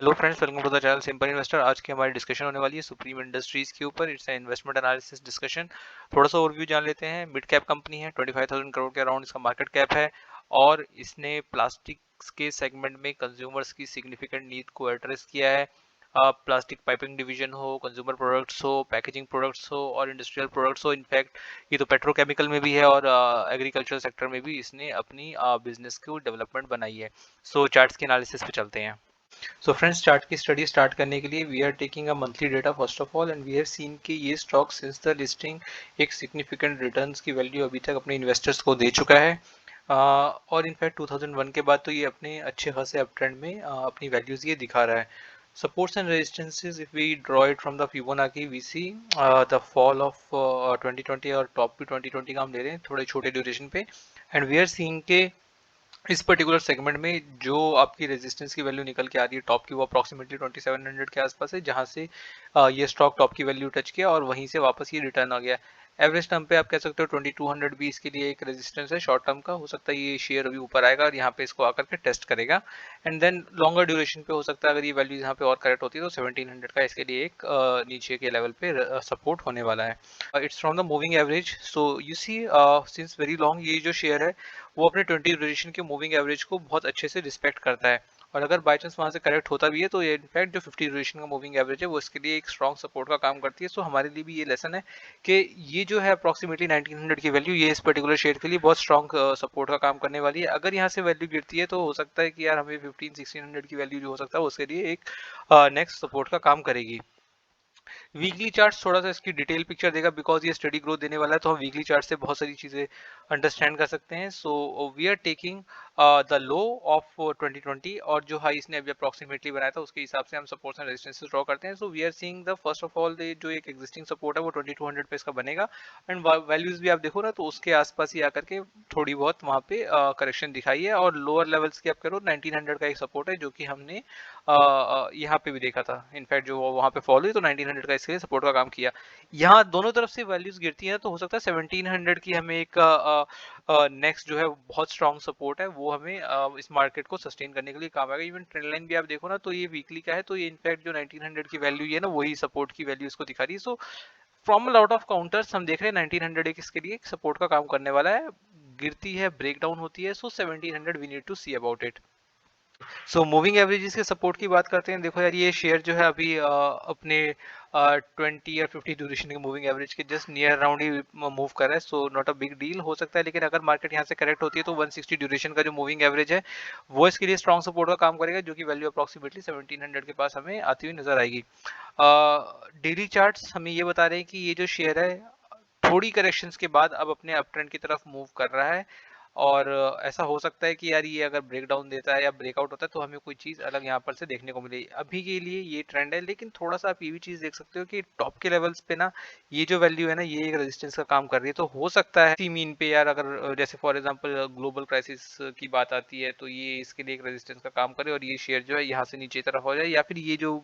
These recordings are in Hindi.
Hello friends, welcome to the channel Simple Investor. आज की हमारी डिस्कशन होने वाली है सुप्रीम इंडस्ट्रीज के ऊपर। It's investment analysis discussion. थोड़ा सा ओवरव्यू जान लेते हैं। मिड कैप कंपनी है, 25,000 करोड़ के अराउंड इसका मार्केट कैप है और इसने प्लास्टिक्स के सेगमेंट में कंज्यूमर्स की सिग्निफिकेंट नीड को एड्रेस किया है। प्लास्टिक पाइपिंग डिवीजन हो, कंज्यूमर प्रोडक्ट्स हो, पैकेजिंग प्रोडक्ट्स हो और इंडस्ट्रियल प्रोडक्ट्स हो। इनफैक्ट ये तो पेट्रोकेमिकल में भी है और एग्रीकल्चर सेक्टर में भी इसने अपनी बिजनेस को डेवलपमेंट बनाई है। सो चार्ट्स के एनालिसिस पे चलते हैं। सो फ्रेंड्स, चार्ट की स्टडी स्टार्ट करने के लिए we are taking a monthly data first of all, and we have seen कि ये स्टॉक सिंस द लिस्टिंग एक सिग्निफिकेंट रिटर्न्स की वैल्यू अभी तक अपने इन्वेस्टर्स को दे चुका है। और इनफैक्ट 2001 के बाद तो ये अपने अच्छे खासे अप ट्रेंड में अपनी वैल्यूज ये दिखा रहा है। Supports and resistances, if we draw it from the Fibonacci, we see the fall of 2020 और टॉप भी 2020 का हम ले रहे हैं थोड़े छोटे ड्यूरेशन पे, एंड वी आर सीइंग के इस पर्टिकुलर सेगमेंट में जो आपकी रेजिस्टेंस की वैल्यू निकल के आ रही है टॉप की, वो अप्रोक्सीमेटली 2700 के आसपास है, जहां से ये स्टॉक टॉप की वैल्यू टच किया और वहीं से वापस ये रिटर्न आ गया। एवरेज टर्म पे आप कह सकते हो 2200 भी इसके लिए एक रेजिस्टेंस है शॉर्ट टर्म का। हो सकता है ये शेयर अभी ऊपर आएगा और यहाँ पे इसको आकर के टेस्ट करेगा, एंड देन लॉन्गर ड्यूरेशन पे हो सकता है अगर ये वैल्यू यहाँ पे और करेक्ट होती है तो 1700 का इसके लिए एक नीचे के लेवल पे सपोर्ट होने वाला है। It's from the moving average. So you see since very long ये जो शेयर है वो अपने 20 ड्यूरेशन के मूविंग एवरेज को बहुत अच्छे से रिस्पेक्ट करता है, और अगर बाई चांस वहां से करेक्ट होता भी है तो ये इनफैक्ट जो 50 ड्यूरेशन का मूविंग एवरेज है वो इसके लिए एक स्ट्रॉन्ग सपोर्ट का काम करती है। सो हमारे लिए भी ये लेसन है कि ये जो है अप्रोक्सीमेटली 1900 की वैल्यू ये इस पर्टिकुलर शेयर के लिए बहुत स्ट्रॉन्ग सपोर्ट का काम करने वाली है। अगर यहाँ से वैल्यू गिरती है तो हो सकता है कि यार हमें 1500-1600 की वैल्यू जो हो सकता है उसके लिए एक नेक्स्ट सपोर्ट का काम करेगी। वीकली चार्ट्स थोड़ा सा इसकी डिटेल पिक्चर देगा, बिकॉज ये स्टडी ग्रोथ देने वाला है तो हम वीकली चार्ट से बहुत सारी चीजें अंडरस्टैंड कर सकते हैं। So we are taking the low of 2020 और जो हाई इसने अभी अप्रोक्सीमेटली बनाया था उसके हिसाब से हम सपोर्ट्स एंड रेजिस्टेंसेस ड्रॉ करते हैं। So we are seeing the first of all जो एक एग्जिस्टिंग सपोर्ट है वो 2200 पे इसका बनेगा, एंड वैल्यूज भी आप देखो ना तो उसके आसपास ही आकर के थोड़ी बहुत वहां पे करेक्शन दिखाई है, और लोअर लेवल्स की आप करो 1900 का एक सपोर्ट है जो कि हमने यहाँ पे भी देखा था। इनफैक्ट जो वहां पे फॉलो हुई तो 1900 का इसके सपोर्ट का काम किया। यहाँ दोनों तरफ से वैल्यूज गिरती हैं तो हो सकता है 1700 की हमें एक नेक्स्ट जो है बहुत स्ट्रॉन्ग सपोर्ट है वो हमें इस मार्केट को सस्टेन करने के लिए काम आएगा। इवन ट्रेंड लाइन भी आप देखो ना तो ये वीकली का है, तो ये इनफैक्ट जो 1900 की वैल्यू है ना वही सपोर्ट की वैल्यू इसको दिखा रही है। So from out of counters हम देख रहे हैं 1900 एक इसके लिए एक सपोर्ट का काम करने वाला है। गिरती है, ब्रेक डाउन होती है, so 1700 we need to see about it. So moving averages के सपोर्ट की बात करते हैं। देखो यार, ये शेयर जो है अभी अपने 20 या 50 ड्यूरेशन के मूविंग एवरेज के जस्ट नियर अराउंड ही मूव कर रहा है। So not a big deal हो सकता है, लेकिन अगर मार्केट यहाँ से करेक्ट होती है तो 160 ड्यूरेशन का जो मूविंग एवरेज है वो इसके लिए स्ट्रॉन्ग सपोर्ट का काम करेगा, जो कि वैल्यू अप्रोक्सीमेटली 1700 के पास हमें आती हुई नजर आएगी। डेली चार्ट्स हमें ये बता रहे हैं कि ये जो शेयर है थोड़ी करेक्शंस के बाद अब अपने अप ट्रेंड की तरफ मूव कर रहा है, और ऐसा हो सकता है कि यार ये अगर ब्रेक डाउन देता है या ब्रेकआउट होता है तो हमें कोई चीज अलग यहाँ पर से देखने को मिले। अभी के लिए ये ट्रेंड है, लेकिन थोड़ा सा आप ये भी चीज देख सकते हो कि टॉप के लेवल्स पे ना ये जो वैल्यू है ना ये एक रेजिस्टेंस का काम कर रही है। तो हो सकता है इसी मीन पे यार अगर जैसे फॉर एग्जांपल ग्लोबल क्राइसिस की बात आती है तो ये इसके लिए एक रेजिस्टेंस का काम करे और ये शेयर जो है यहाँ से नीचे तरफ हो जाए, या फिर ये जो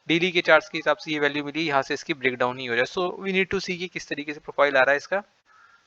डेली के चार्ट्स के हिसाब से ये वैल्यू मिली यहाँ से इसकी ब्रेकडाउन ही हो जाए। So we need to see कि किस तरीके से प्रोफाइल आ रहा है इसका।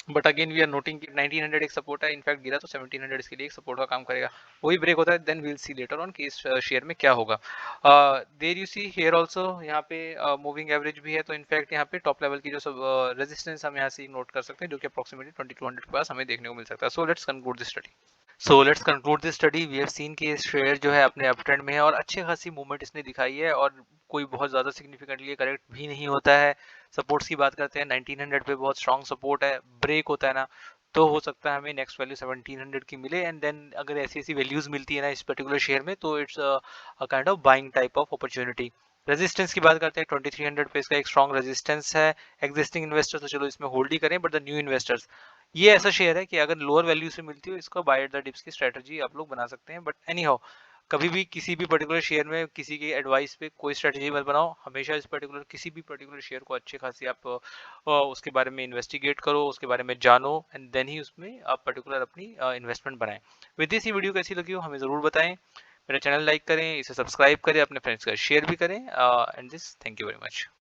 But again we are noting कि 1900 एक सपोर्ट है, इनफैक्ट गिरा तो 1700 इसके लिए एक सपोर्ट का काम करेगा। वही ब्रेक होता है then we'll see later on कि इस शेयर में क्या होगा। There you see here also, यहाँ पे मूविंग एवरेज भी है, तो इनफैक्ट यहाँ पे टॉप लेवल की जो सब रेजिस्टेंस हम यहाँ से नोट कर सकते हैं जो कि अप्रोक्सीमेटली 2200 के पास हमें देखने को मिल सकता है। So let's conclude this study. So let's conclude this study. We have seen कि शेयर जो है अपने अप ट्रेंड में है और अच्छी खासी मूवमेंट इसने दिखाई है, और कोई बहुत ज़्यादा सिग्निफिकेंटली करेक्ट भी नहीं होता है। सपोर्ट्स की बात करते हैं, 1900 पे बहुत स्ट्रॉन्ग सपोर्ट है। ब्रेक होता है ना तो हो सकता है हमें नेक्स्ट वैल्यू 1700 की मिले, एंड देन अगर ऐसी ऐसी वैल्यूज मिलती है ना इस पर्टिकुलर शेयर में तो it's a kind of buying type of opportunity. Resistance की बात करते हैं, 2300 पे इसका एक स्ट्रॉन्ग रेजिस्टेंस है। एग्जिस्टिंग इन्वेस्टर्स तो चलो इसमें होल्ड ही करें, बट द न्यू इन्वेस्टर्स, ये ऐसा शेयर है कि अगर लोअर वैल्यू से मिलती हो इसको बाय एट द डिप्स की स्ट्रेटजी आप लोग बना सकते हैं। बट एनी हाउ, कभी भी किसी भी पर्टिकुलर शेयर में किसी की एडवाइस पे कोई स्ट्रेटजी मत बनाओ। हमेशा इस पर्टिकुलर किसी भी पर्टिकुलर शेयर को अच्छे खासी आप उसके बारे में इन्वेस्टिगेट करो, उसके बारे में जानो, एंड देन ही उसमें आप पर्टिकुलर अपनी इन्वेस्टमेंट बनाएं। विद दिस, ये वीडियो कैसी लगी हो हमें ज़रूर बताएं। मेरा चैनल लाइक करें, इसे सब्सक्राइब करें, अपने फ्रेंड्स का शेयर भी करें, and this, thank you very much.